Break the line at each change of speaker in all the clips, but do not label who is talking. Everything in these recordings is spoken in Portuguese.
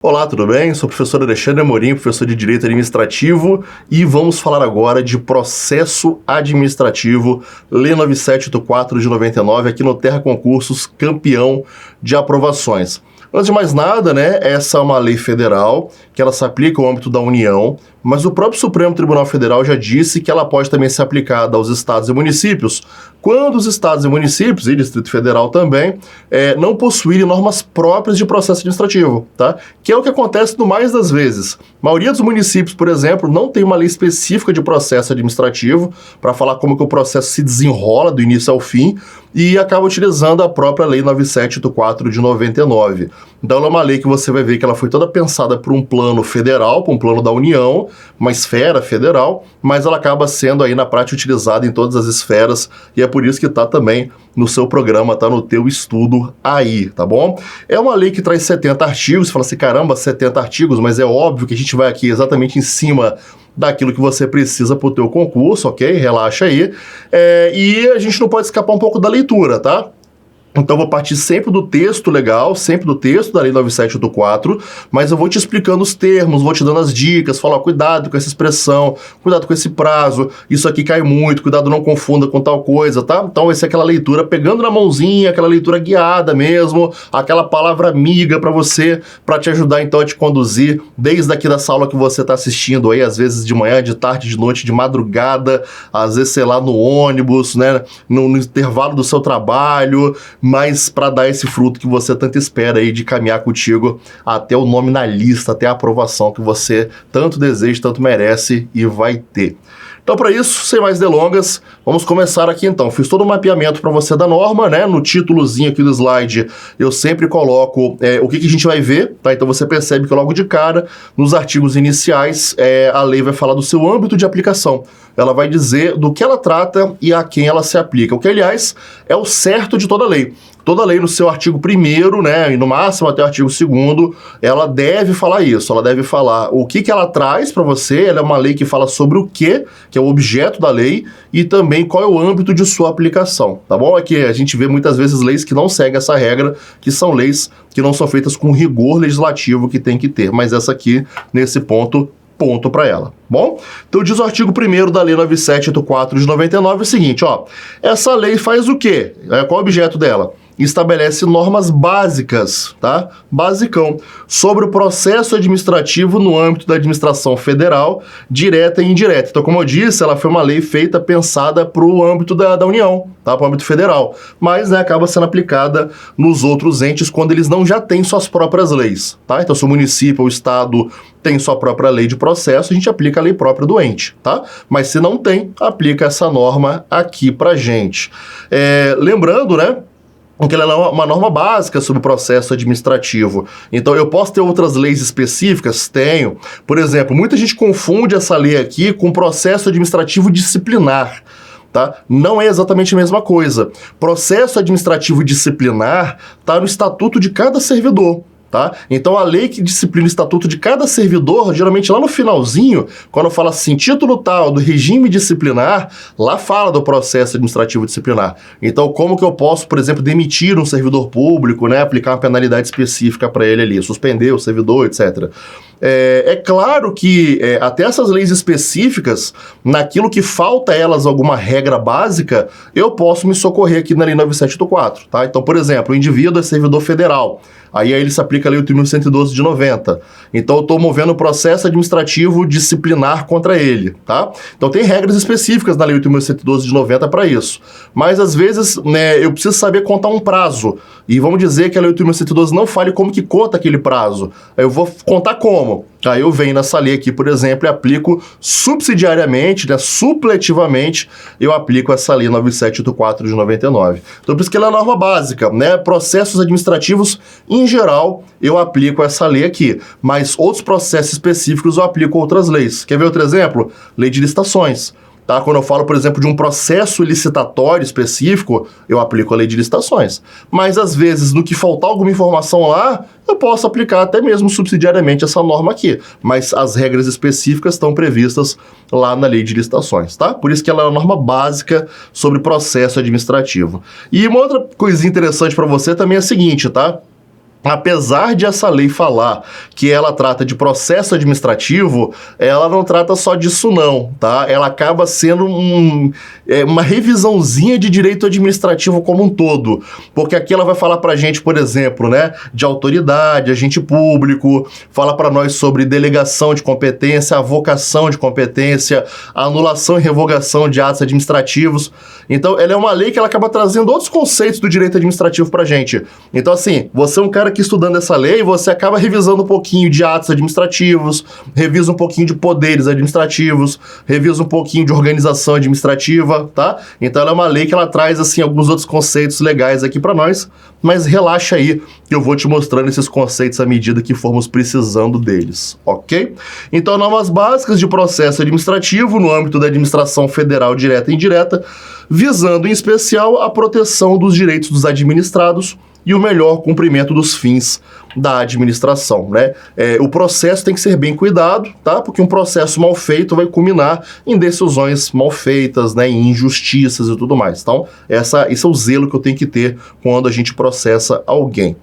Olá, tudo bem? Sou o professor Alexandre Amorim, professor de Direito Administrativo, e vamos falar agora de processo administrativo, Lei 9784 de 99, aqui no Terra Concursos, campeão de aprovações. Antes de mais nada, essa é uma lei federal, que ela se aplica ao âmbito da União, mas o próprio Supremo Tribunal Federal já disse que ela pode também ser aplicada aos estados e municípios, quando os estados e municípios, e Distrito Federal também, não possuírem normas próprias de processo administrativo, tá? Que é o que acontece no mais das vezes. A maioria dos municípios, por exemplo, não tem uma lei específica de processo administrativo para falar como que o processo se desenrola do início ao fim e acaba utilizando a própria Lei 9784 de 99. Então ela é uma lei que você vai ver que ela foi toda pensada por um plano federal, por um plano da União, uma esfera federal, mas ela acaba sendo aí na prática utilizada em todas as esferas e é por isso que está também no seu programa, está no teu estudo aí, tá bom? É uma lei que traz 70 artigos, você fala assim, caramba, 70 artigos, mas é óbvio que a gente vai aqui exatamente em cima daquilo que você precisa para o teu concurso, ok? Relaxa aí. E a gente não pode escapar um pouco da leitura, tá? Então, eu vou partir sempre do texto legal, sempre do texto da Lei 9784, mas eu vou te explicando os termos, vou te dando as dicas, falar cuidado com essa expressão, cuidado com esse prazo, isso aqui cai muito, cuidado, não confunda com tal coisa, tá? Então, vai ser aquela leitura pegando na mãozinha, aquela leitura guiada mesmo, aquela palavra amiga para você, para te ajudar, então, a te conduzir desde aqui dessa aula que você está assistindo aí, às vezes de manhã, de tarde, de noite, de madrugada, às vezes, sei lá, no ônibus, no intervalo do seu trabalho, mas para dar esse fruto que você tanto espera aí de caminhar contigo até o nome na lista, até a aprovação que você tanto deseja, tanto merece e vai ter. Então, para isso, sem mais delongas, vamos começar aqui então. Fiz todo o mapeamento para você da norma, no títulozinho aqui do slide eu sempre coloco o que a gente vai ver, tá? Então você percebe que logo de cara, nos artigos iniciais, a lei vai falar do seu âmbito de aplicação. Ela vai dizer do que ela trata e a quem ela se aplica, o que, aliás, é o certo de toda lei. Toda lei no seu artigo 1º, e no máximo até o artigo 2º, ela deve falar isso, ela deve falar o que ela traz para você, ela é uma lei que fala sobre o que é o objeto da lei, e também qual é o âmbito de sua aplicação, tá bom? É que a gente vê muitas vezes leis que não seguem essa regra, que são leis que não são feitas com rigor legislativo que tem que ter, mas essa aqui, nesse ponto para ela, bom? Então diz o artigo 1º da Lei 9784 de 99 o seguinte, essa lei faz o quê? Qual é o objeto dela? Estabelece normas básicas, tá? Basicão, sobre o processo administrativo no âmbito da administração federal, direta e indireta. Então, como eu disse, ela foi uma lei feita, pensada para o âmbito da União, tá? Para o âmbito federal, mas acaba sendo aplicada nos outros entes quando eles não já têm suas próprias leis, tá? Então, se o município ou o estado tem sua própria lei de processo, a gente aplica a lei própria do ente, tá? Mas se não tem, aplica essa norma aqui pra gente. Lembrando, que ela é uma norma básica sobre o processo administrativo. Então, eu posso ter outras leis específicas? Tenho. Por exemplo, muita gente confunde essa lei aqui com processo administrativo disciplinar. Tá? Não é exatamente a mesma coisa. Processo administrativo disciplinar está no estatuto de cada servidor. Tá? Então a lei que disciplina o estatuto de cada servidor, geralmente lá no finalzinho, quando fala assim, título tal do regime disciplinar, lá fala do processo administrativo disciplinar. Então como que eu posso, por exemplo, demitir um servidor público, aplicar uma penalidade específica para ele ali, suspender o servidor, etc. É claro que até essas leis específicas, naquilo que falta a elas alguma regra básica, eu posso me socorrer aqui na Lei 9784, tá? Então, por exemplo, o indivíduo é servidor federal, aí ele se aplica a Lei 8.112 de 90. Então, eu estou movendo o processo administrativo disciplinar contra ele, tá? Então, tem regras específicas na Lei 8.112 de 90 para isso. Mas, às vezes, eu preciso saber contar um prazo. E vamos dizer que a Lei 8.112 não fale como que conta aquele prazo. Aí eu vou contar como? Aí eu venho nessa lei aqui, por exemplo, e aplico subsidiariamente, supletivamente, eu aplico essa lei 9784 de 99. Então, por isso que ela é a norma básica, Processos administrativos, em geral, eu aplico essa lei aqui. Mas outros processos específicos eu aplico outras leis. Quer ver outro exemplo? Lei de licitações. Tá? Quando eu falo, por exemplo, de um processo licitatório específico, eu aplico a lei de licitações. Mas, às vezes, no que faltar alguma informação lá, eu posso aplicar até mesmo subsidiariamente essa norma aqui. Mas as regras específicas estão previstas lá na lei de licitações, tá? Por isso que ela é uma norma básica sobre processo administrativo. E uma outra coisinha interessante para você também é a seguinte, tá? apesar de essa lei falar que ela trata de processo administrativo, ela não trata só disso não, tá? Ela acaba sendo uma revisãozinha de direito administrativo como um todo, porque aqui ela vai falar pra gente, por exemplo, né, de autoridade, agente público, fala pra nós sobre delegação de competência, avocação de competência, anulação e revogação de atos administrativos. Então, ela é uma lei que ela acaba trazendo outros conceitos do direito administrativo pra gente. Então, assim, você é um cara que estudando essa lei, você acaba revisando um pouquinho de atos administrativos, revisa um pouquinho de poderes administrativos, revisa um pouquinho de organização administrativa, tá? Então, ela é uma lei que ela traz, assim, alguns outros conceitos legais aqui pra nós, mas relaxa aí que eu vou te mostrando esses conceitos à medida que formos precisando deles, ok? Então, normas básicas de processo administrativo no âmbito da administração federal direta e indireta, visando em especial a proteção dos direitos dos administrados e o melhor cumprimento dos fins da administração, né? O processo tem que ser bem cuidado, tá? Porque um processo mal feito vai culminar em decisões mal feitas, né? Em injustiças e tudo mais. Então, esse é o zelo que eu tenho que ter quando a gente processa alguém.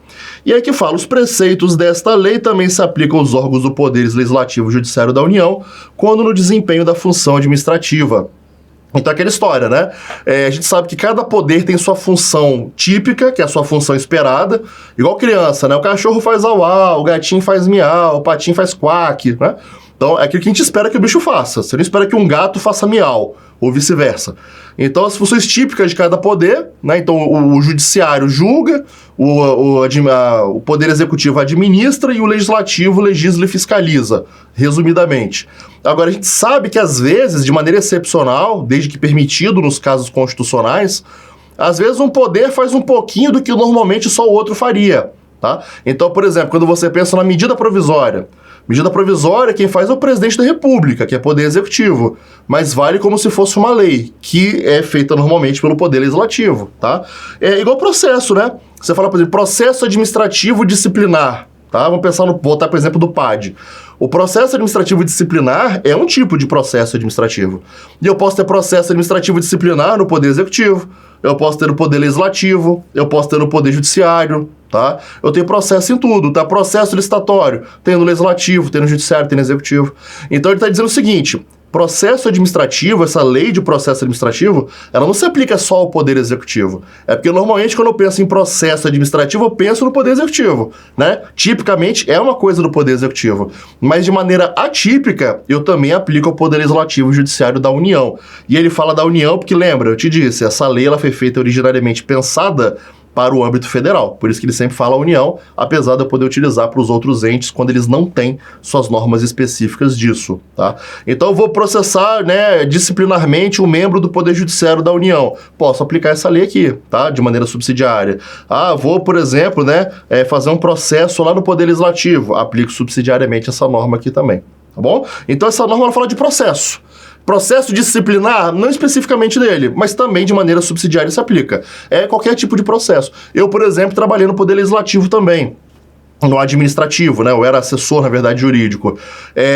E aí que fala, os preceitos desta lei também se aplicam aos órgãos do Poder Legislativo e Judiciário da União, quando no desempenho da função administrativa. Então, aquela história, né? A gente sabe que cada poder tem sua função típica, que é a sua função esperada, igual criança, né? O cachorro faz au-au, o gatinho faz miau, o patinho faz quack, né? Então, é aquilo que a gente espera que o bicho faça. Você não espera que um gato faça miau, ou vice-versa. Então, as funções típicas de cada poder, né? Então, o judiciário julga, o poder executivo administra e o legislativo legisla e fiscaliza, resumidamente. Agora, a gente sabe que, às vezes, de maneira excepcional, desde que permitido nos casos constitucionais, às vezes um poder faz um pouquinho do que normalmente só o outro faria, tá? Então, por exemplo, quando você pensa na medida provisória, quem faz é o presidente da República, que é poder executivo, mas vale como se fosse uma lei, que é feita normalmente pelo poder legislativo, tá? É igual processo, né? Você fala, por exemplo, processo administrativo disciplinar, tá? Vamos voltar, por exemplo, do PAD. O processo administrativo disciplinar é um tipo de processo administrativo. E eu posso ter processo administrativo disciplinar no Poder Executivo, eu posso ter no Poder Legislativo, eu posso ter no Poder Judiciário, tá? Eu tenho processo em tudo, tá? Processo licitatório, tem no Legislativo, tem no Judiciário, tem no Executivo. Então ele está dizendo o seguinte, processo administrativo, essa lei de processo administrativo, ela não se aplica só ao Poder Executivo. É porque normalmente quando eu penso em processo administrativo, eu penso no Poder Executivo, né? Tipicamente é uma coisa do Poder Executivo. Mas de maneira atípica, eu também aplico ao Poder Legislativo e Judiciário da União. E ele fala da União porque, lembra, eu te disse, essa lei ela foi feita originariamente pensada para o âmbito federal. Por isso que ele sempre fala União, apesar de eu poder utilizar para os outros entes quando eles não têm suas normas específicas disso, tá? Então eu vou processar, né, disciplinarmente um membro do Poder Judiciário da União. Posso aplicar essa lei aqui, tá? De maneira subsidiária. Vou, por exemplo, né, fazer um processo lá no Poder Legislativo. Aplico subsidiariamente essa norma aqui também, tá bom? Então essa norma ela fala de processo. Processo disciplinar, não especificamente dele, mas também de maneira subsidiária se aplica. É qualquer tipo de processo. Eu, por exemplo, trabalhei no Poder Legislativo também, no administrativo, né? Eu era assessor, na verdade, jurídico.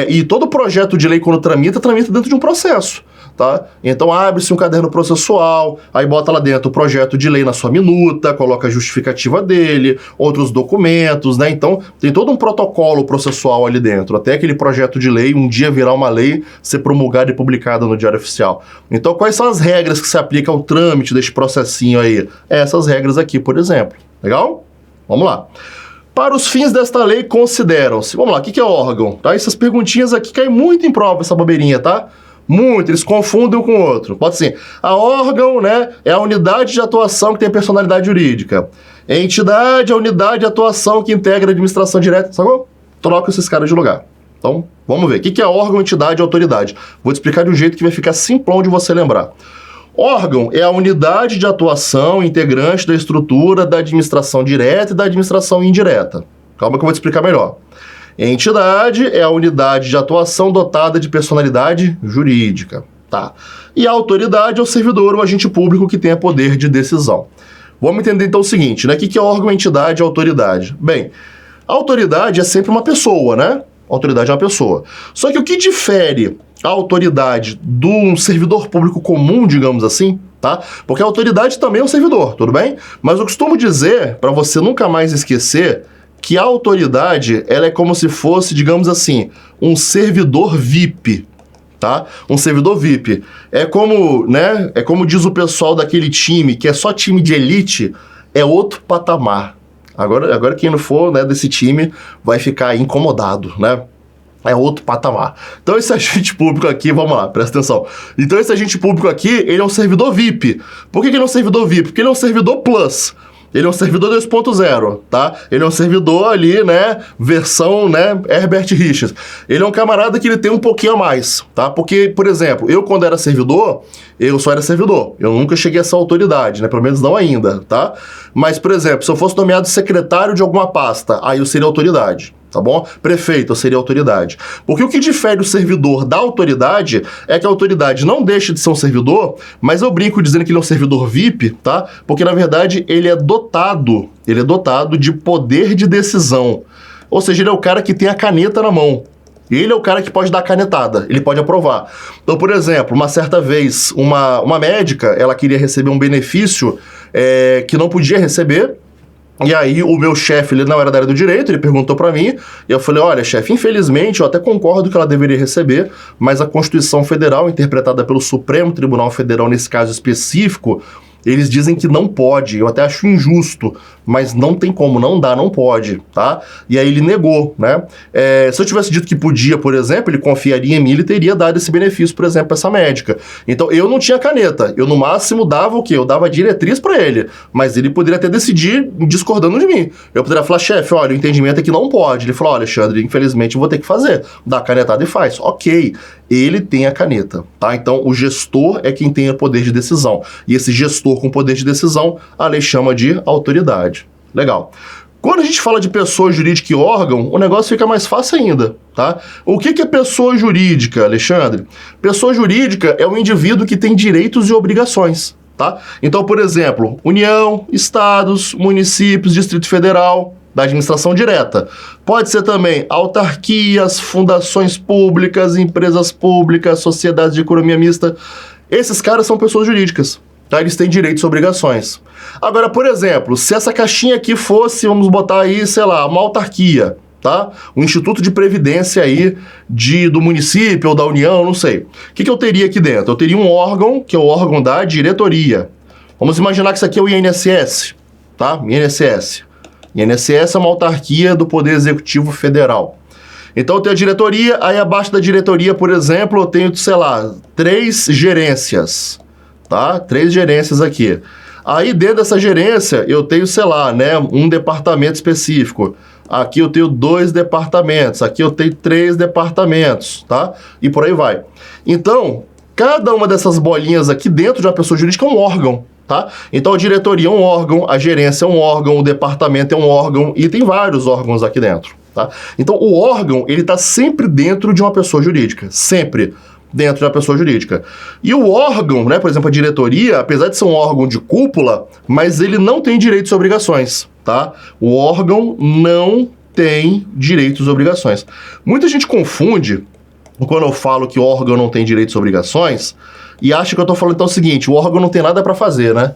E todo projeto de lei, quando tramita dentro de um processo, tá? Então abre-se um caderno processual, aí bota lá dentro o projeto de lei na sua minuta, coloca a justificativa dele, outros documentos, né? Então tem todo um protocolo processual ali dentro, até aquele projeto de lei um dia virar uma lei, ser promulgada e publicada no Diário Oficial. Então quais são as regras que se aplicam ao trâmite desse processinho aí? Essas regras aqui, por exemplo. Legal? Vamos lá. Para os fins desta lei, consideram-se... Vamos lá, o que é órgão? Tá? Essas perguntinhas aqui caem muito em prova, essa bobeirinha, tá? Muito, eles confundem um com o outro. Pode ser, a órgão, né, é a unidade de atuação que tem personalidade jurídica. A entidade é a unidade de atuação que integra a administração direta. Sacou? Troca esses caras de lugar. Então, vamos ver. O que é órgão, entidade e autoridade? Vou te explicar de um jeito que vai ficar simplão de você lembrar. Órgão é a unidade de atuação integrante da estrutura da administração direta e da administração indireta. Calma que eu vou te explicar melhor. Entidade é a unidade de atuação dotada de personalidade jurídica. Tá. E a autoridade é o servidor ou agente público que tenha poder de decisão. Vamos entender então o seguinte, né? O que é órgão, entidade e autoridade? Bem, a autoridade é sempre uma pessoa, né? A autoridade é uma pessoa. Só que o que difere a autoridade de um servidor público comum, digamos assim, tá? Porque a autoridade também é um servidor, tudo bem? Mas eu costumo dizer, para você nunca mais esquecer, que a autoridade, ela é como se fosse, digamos assim, um servidor VIP, tá? Um servidor VIP. É como, né? É como diz o pessoal daquele time, que é só time de elite, é outro patamar. Agora quem não for, né, desse time vai ficar incomodado, né? É outro patamar. Então esse agente público aqui, vamos lá, presta atenção. Então esse agente público aqui, ele é um servidor VIP. Por que ele é um servidor VIP? Porque ele é um servidor Plus. Ele é um servidor 2.0, tá? Ele é um servidor ali, né, versão, né, Herbert Richards. Ele é um camarada que ele tem um pouquinho a mais, tá? Porque, por exemplo, eu quando era servidor, eu só era servidor. Eu nunca cheguei a essa autoridade, né? Pelo menos não ainda, tá? Mas, por exemplo, se eu fosse nomeado secretário de alguma pasta, aí eu seria autoridade. Tá bom? Prefeito, seria autoridade. Porque o que difere o servidor da autoridade é que a autoridade não deixa de ser um servidor, mas eu brinco dizendo que ele é um servidor VIP, tá? Porque, na verdade, ele é dotado de poder de decisão. Ou seja, ele é o cara que tem a caneta na mão. Ele é o cara que pode dar a canetada, ele pode aprovar. Então, por exemplo, uma certa vez, uma médica, ela queria receber um benefício que não podia receber. E aí o meu chefe, ele não era da área do direito, ele perguntou pra mim, e eu falei, olha, chefe, infelizmente eu até concordo que ela deveria receber, mas a Constituição Federal, interpretada pelo Supremo Tribunal Federal nesse caso específico, eles dizem que não pode. Eu até acho injusto, mas não tem como, não dá, não pode, tá? E aí ele negou, né? Se eu tivesse dito que podia, por exemplo, ele confiaria em mim, ele teria dado esse benefício, por exemplo, pra essa médica. Então, eu não tinha caneta. Eu, no máximo, dava o quê? Eu dava diretriz pra ele, mas ele poderia até decidir discordando de mim. Eu poderia falar, chefe, olha, o entendimento é que não pode. Ele falou, olha, Alexandre, infelizmente eu vou ter que fazer. Dá a canetada e faz. Ok, ele tem a caneta, tá? Então, o gestor é quem tem o poder de decisão. E esse gestor com poder de decisão, a lei chama de autoridade. Legal. Quando a gente fala de pessoa jurídica e órgão, o negócio fica mais fácil ainda, tá? O que é pessoa jurídica, Alexandre? Pessoa jurídica é um indivíduo que tem direitos e obrigações, tá? Então, por exemplo, União, Estados, municípios, Distrito Federal, da administração direta. Pode ser também autarquias, fundações públicas, empresas públicas, sociedades de economia mista. Esses caras são pessoas jurídicas, tá? Eles têm direitos e obrigações. Agora, por exemplo, se essa caixinha aqui fosse, vamos botar aí, sei lá, uma autarquia, tá? Um instituto de previdência aí do município ou da União, não sei. O que eu teria aqui dentro? Eu teria um órgão, que é o órgão da diretoria. Vamos imaginar que isso aqui é o INSS, tá? INSS. INSS é uma autarquia do Poder Executivo Federal. Então eu tenho a diretoria, aí abaixo da diretoria, por exemplo, eu tenho, sei lá, 3 gerências, tá? 3 gerências aqui. Aí dentro dessa gerência eu tenho, sei lá, né, um departamento específico. Aqui eu tenho 2 departamentos, aqui eu tenho 3 departamentos, tá? E por aí vai. Então, cada uma dessas bolinhas aqui dentro de uma pessoa jurídica é um órgão. Tá? Então a diretoria é um órgão, a gerência é um órgão, o departamento é um órgão e tem vários órgãos aqui dentro. Tá? Então o órgão, ele está sempre dentro de uma pessoa jurídica, sempre dentro de uma pessoa jurídica. E o órgão, né, por exemplo, a diretoria, apesar de ser um órgão de cúpula, mas ele não tem direitos e obrigações. Tá? O órgão não tem direitos e obrigações. Muita gente confunde quando eu falo que o órgão não tem direitos e obrigações e acha que eu estou falando então o seguinte, o órgão não tem nada para fazer, né?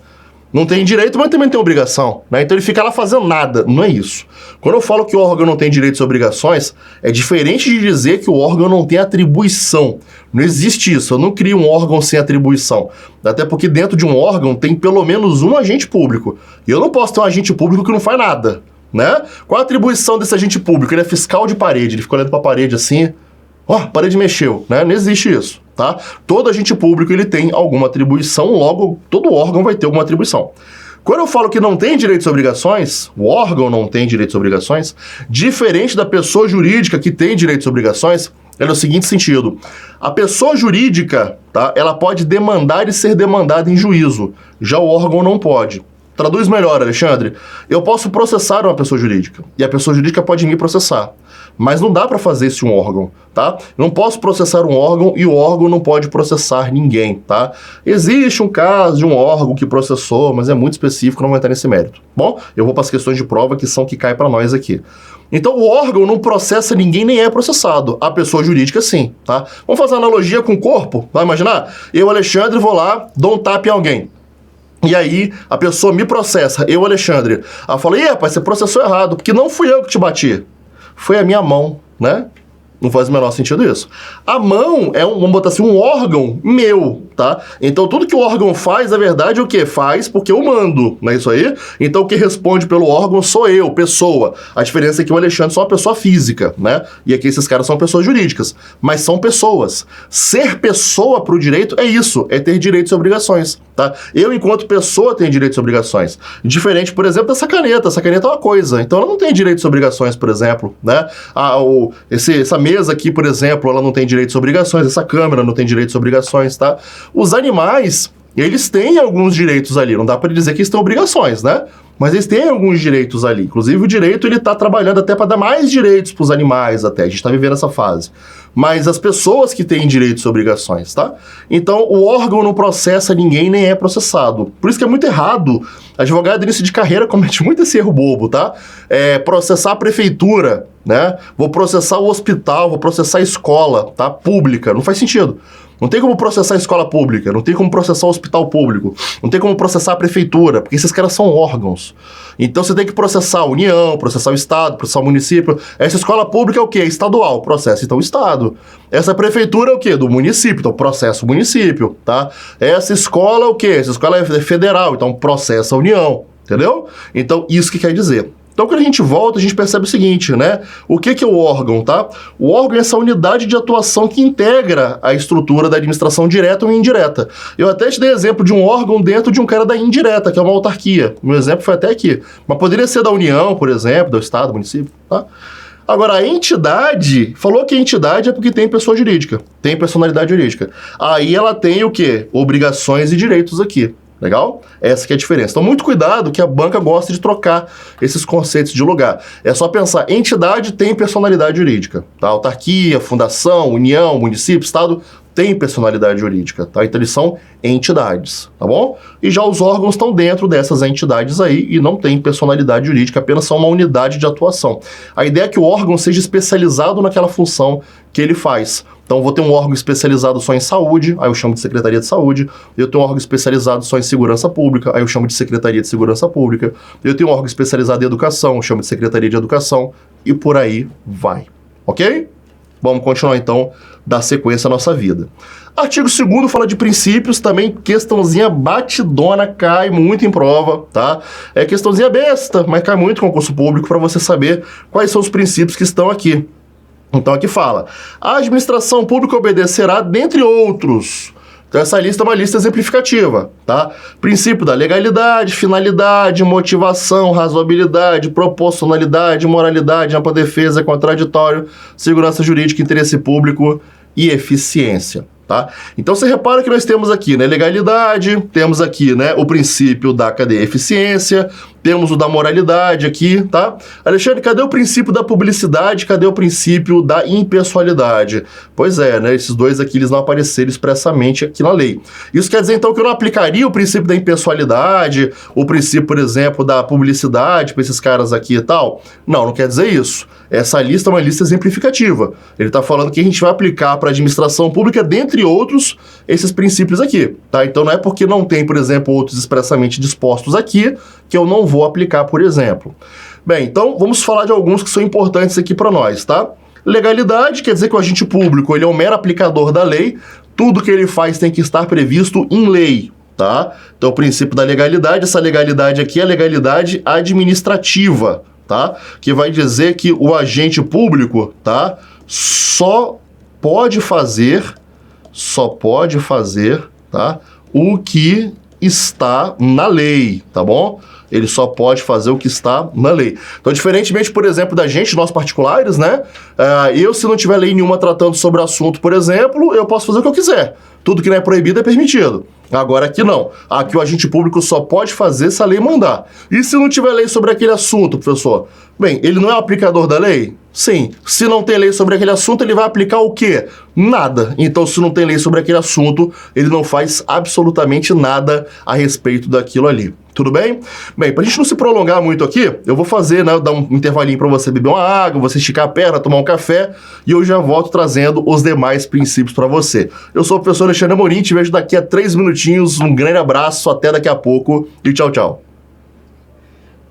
Não tem direito, mas também tem obrigação, né? Então ele fica lá fazendo nada, não é isso. Quando eu falo que o órgão não tem direitos e obrigações, é diferente de dizer que o órgão não tem atribuição. Não existe isso, eu não crio um órgão sem atribuição. Até porque dentro de um órgão tem pelo menos um agente público. E eu não posso ter um agente público que não faz nada, né? Qual a atribuição desse agente público? Ele é fiscal de parede, ele fica olhando para a parede assim, ó, a parede mexeu, né? Não existe isso, tá? Todo agente público, ele tem alguma atribuição, logo, todo órgão vai ter alguma atribuição. Quando eu falo que não tem direitos e obrigações, o órgão não tem direitos e obrigações, diferente da pessoa jurídica que tem direitos e obrigações, é no seguinte sentido, a pessoa jurídica, tá? Ela pode demandar e ser demandada em juízo, já o órgão não pode. Traduz melhor, Alexandre. Eu posso processar uma pessoa jurídica, e a pessoa jurídica pode me processar. Mas não dá para fazer isso em um órgão, tá? Eu não posso processar um órgão e o órgão não pode processar ninguém, tá? Existe um caso de um órgão que processou, mas é muito específico, não vou entrar nesse mérito. Bom, eu vou para as questões de prova que são que caem para nós aqui. Então o órgão não processa ninguém, nem é processado. A pessoa jurídica sim, tá? Vamos fazer uma analogia com o corpo, vai imaginar? Eu, Alexandre, vou lá, dou um tapa em alguém. E aí, a pessoa me processa, eu, Alexandre. Ela fala, ih, rapaz, você processou errado, porque não fui eu que te bati. Foi a minha mão, né? Não faz o menor sentido isso. A mão é vamos botar assim, um órgão meu, tá? Então, tudo que o órgão faz, na verdade, é o quê? Faz porque eu mando, não é isso aí? Então, o que responde pelo órgão sou eu, pessoa. A diferença é que o Alexandre é uma pessoa física, né? E aqui esses caras são pessoas jurídicas. Mas são pessoas. Ser pessoa pro direito é isso, é ter direitos e obrigações, tá? Eu, enquanto pessoa, tenho direitos e obrigações. Diferente, por exemplo, dessa caneta. Essa caneta é uma coisa. Então, ela não tem direitos e obrigações, por exemplo, né? Essa mesa aqui, por exemplo, ela não tem direitos e obrigações. Essa câmera não tem direitos e obrigações, tá? Os animais, eles têm alguns direitos ali. Não dá para dizer que eles têm obrigações, né? Mas eles têm alguns direitos ali. Inclusive, o direito, ele tá trabalhando até para dar mais direitos para os animais até. A gente tá vivendo essa fase. Mas as pessoas que têm direitos e obrigações, tá? Então, o órgão não processa ninguém, nem é processado. Por isso que é muito errado. Advogado início de carreira comete muito esse erro bobo, tá? Processar a prefeitura, né? Vou processar o hospital, vou processar a escola, tá? Pública. Não faz sentido. Não tem como processar a escola pública, não tem como processar o hospital público, não tem como processar a prefeitura, porque esses caras são órgãos. Então você tem que processar a União, processar o Estado, processar o município. Essa escola pública é o quê? Estadual, processa então o Estado. Essa prefeitura é o quê? Do município, então processa o município, tá? Essa escola é o quê? Essa escola é federal, então processa a União, entendeu? Então isso que quer dizer. Então, quando a gente volta, a gente percebe o seguinte, né? O que é o órgão, tá? O órgão é essa unidade de atuação que integra a estrutura da administração direta ou indireta. Eu até te dei exemplo de um órgão dentro de um cara da indireta, que é uma autarquia. Meu exemplo foi até aqui. Mas poderia ser da União, por exemplo, do Estado, do município, tá? Agora, a entidade, falou que a entidade é porque tem pessoa jurídica, tem personalidade jurídica. Aí ela tem o quê? Obrigações e direitos aqui. Legal? Essa que é a diferença. Então, muito cuidado que a banca gosta de trocar esses conceitos de lugar. É só pensar, entidade tem personalidade jurídica, tá? Autarquia, fundação, união, município, estado, tem personalidade jurídica, tá? Então, eles são entidades, tá bom? E já os órgãos estão dentro dessas entidades aí e não tem personalidade jurídica, apenas são uma unidade de atuação. A ideia é que o órgão seja especializado naquela função que ele faz. Então, vou ter um órgão especializado só em saúde, aí eu chamo de Secretaria de Saúde. Eu tenho um órgão especializado só em segurança pública, aí eu chamo de Secretaria de Segurança Pública. Eu tenho um órgão especializado em educação, eu chamo de Secretaria de Educação, e por aí vai. Ok? Vamos continuar, então, dar sequência à nossa vida. Artigo 2º fala de princípios, também questãozinha batidona, cai muito em prova, tá? É questãozinha besta, mas cai muito em concurso público para você saber quais são os princípios que estão aqui. Então aqui fala, a administração pública obedecerá, dentre outros. Então essa lista é uma lista exemplificativa, tá? Princípio da legalidade, finalidade, motivação, razoabilidade, proporcionalidade, moralidade, ampla defesa, contraditório, segurança jurídica, interesse público e eficiência. Tá? Então você repara que nós temos aqui, né, legalidade, temos aqui, né, o princípio da eficiência, temos o da moralidade aqui, tá? Alexandre, cadê o princípio da publicidade? Cadê o princípio da impessoalidade? Pois é, né, esses dois aqui eles não apareceram expressamente aqui na lei. Isso quer dizer então que eu não aplicaria o princípio da impessoalidade, o princípio, por exemplo, da publicidade para esses caras aqui e tal? Não, não quer dizer isso. Essa lista é uma lista exemplificativa. Ele está falando que a gente vai aplicar para a administração pública, dentre outros, esses princípios aqui, tá? Então não é porque não tem, por exemplo, outros expressamente dispostos aqui, que eu não vou aplicar, por exemplo. Bem, então vamos falar de alguns que são importantes aqui para nós, tá? Legalidade quer dizer que o agente público ele é um mero aplicador da lei, tudo que ele faz tem que estar previsto em lei, tá? Então o princípio da legalidade, essa legalidade aqui é a legalidade administrativa, tá? Que vai dizer que o agente público, tá? Só pode fazer, tá? O que está na lei, tá bom? Ele só pode fazer o que está na lei. Então, diferentemente, por exemplo, da gente, nós particulares, né? Se não tiver lei nenhuma tratando sobre o assunto, por exemplo, eu posso fazer o que eu quiser. Tudo que não é proibido é permitido. Agora aqui não. Aqui o agente público só pode fazer se a lei mandar. E se não tiver lei sobre aquele assunto, professor? Bem, ele não é o aplicador da lei? Sim. Se não tem lei sobre aquele assunto, ele vai aplicar o quê? Nada. Então, se não tem lei sobre aquele assunto, ele não faz absolutamente nada a respeito daquilo ali. Tudo bem? Bem, pra gente não se prolongar muito aqui, eu vou fazer, né, dar um intervalinho para você beber uma água, você esticar a perna, tomar um café, e eu já volto trazendo os demais princípios para você. Eu sou o professor Alexandre Amorim, te vejo daqui a 3 minutinhos, um grande abraço, até daqui a pouco e tchau, tchau.